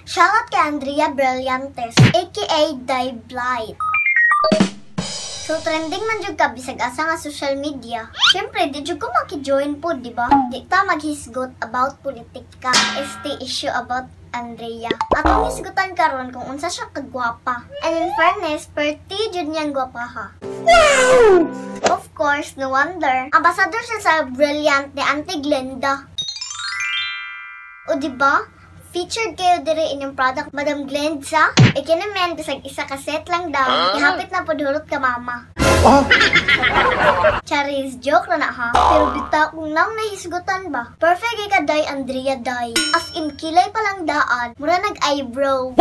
Shoutout kay Andrea Brillantes, aka Day Blight. So, trending man jud ka bisag asa nga social media. Siyempre, di jud ko maki-join po, di ba? Di ta maghisgot about politika. Este issue about Andrea. Atong hisgutan karon kung unsa siya kagwapa. And in fairness, perti jud niyang gwapa ha. Wow! Of course, no wonder. Ambassador siya sa Brilliant ni Auntie Glenda. O di ba? Featured kayo dire inyong product, Madam Glenda. Ikinamen, bisag isa ka set lang daw. Ihapit na po durot ka, mama. Charis, joke na ha. Pero bita kung nang nahisgutan ba? Perfect ka, Day Andrea, Day. As in, kilay palang daan. Mura nag-eyebrow.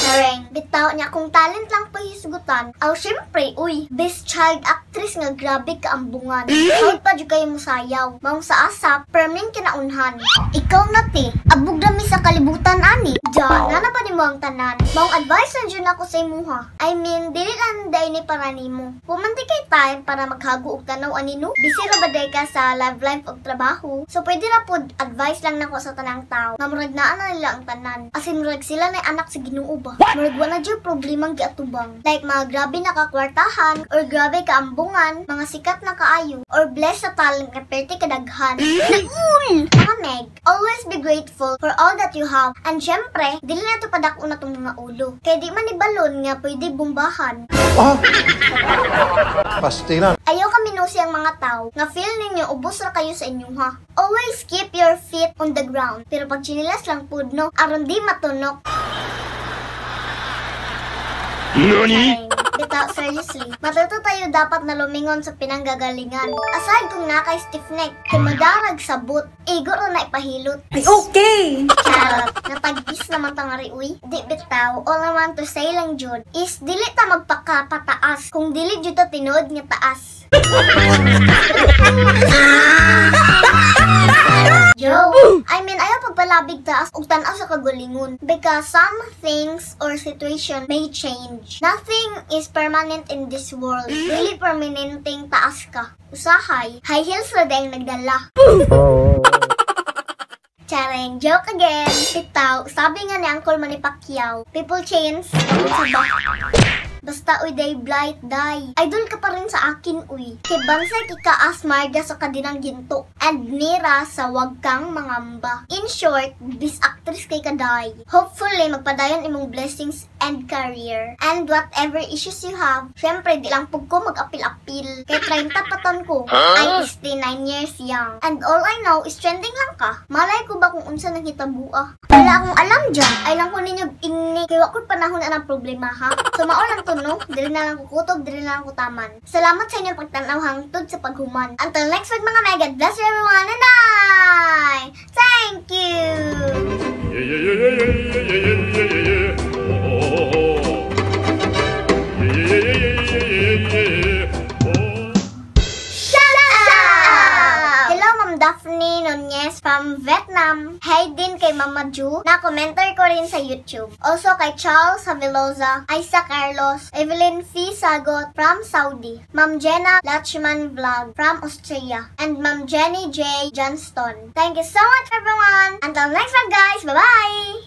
Chareng, bitaw niya kung talent lang pahisgutan. Aw, syempre, uy, best child actress nga grabe kaambungan. Hawag pa dyan kayo musayaw. Maong sa asap, perming kinaunhan. Ikaw na ti, abog dami sa kalibutan ani. Diyan, nana pa ni mo ang tanan. Maong advice na dyan ako sa imuha. I mean, dili lang day ni para nimo. Pumanti kay time para maghago og tanaw anino. Busy ra ba day ka sa love life og trabaho? So pwede ra pod advice lang nako sa tanang tao. Nga murag naa na nila ang tanan. Asin murag sila na anak sa Ginoo ba? Murag wala dyan problemang giatubang. Like mga grabe na kakwartahan or grabe kaambungan, mga sikat na kaayo, or blessed sa talent na perte kadaghan. Naul! Mga Meg, always be grateful for all that you have. And syempre, dili na ito padako na itong mga ulo. Kaya di man ni balon nga pwede bumbahan. Pastilan. Ayaw kami no siyang mga tao nga feel ninyo ubos ra kayo sa inyo ha. Always keep your feet on the ground. Pero pag chinilas lang pud no, aron di matunok. Nani? Bitaw, seriously, matuto tayo dapat na lumingon sa pinanggagalingan. Aside kung nakay stiff neck, kung madarag sabot, igo ro na ipahilot. Ay, okay! Charot, natagpis naman tangari uy. Di bitaw, all I want to say lang jud is dili ta magpakapataas kung dili jud ta tinood nga taas. Joe, I mean, ayaw pagpalabig taas ug tan-aw sa kagulingon because some things or situation may change. Nothing is permanent in this world. Really permanenteng taas ka. Usahay, high heels ra dayang nagdala. Chareng, joke again. Bitaw, sabi nga ni Uncle Manny Pacquiao, people change. Basta uy day blight day. Idol ka pa rin sa akin uy. Kay bansay kikaas marga sa kadinang ginto. And nira sa wag kang mangamba. In short, this actress kay kaday. Hopefully magpadayon imong blessings and career. And whatever issues you have, syempre di lang pug ko mag-apil-apil. Kay 30 paton ko. I is 9 years young. And all I know is trending lang ka. Malay ko ba kung unsa nang hitabua? Wala akong alam dyan. Ay lang ko ninyo ingni. Kaya wakot panahon na ng problema ha. So mao lang to no? Dili na lang kukutob, dili na lang kutaman. Salamat sa inyong pagtanaw hangtod sa paghuman. Until next week mga mega, bless you everyone and bye! Thank you! Daphne Nunez from Vietnam. Hey din kay Mama Ju, na commenter ko rin sa YouTube. Also kay Charles Haviloza, Isa Carlos, Evelyn F. Sagot from Saudi, Ma'am Jenna Lachman Vlog from Austria, and Ma'am Jenny J. Johnston. Thank you so much everyone. Until next one guys, bye-bye!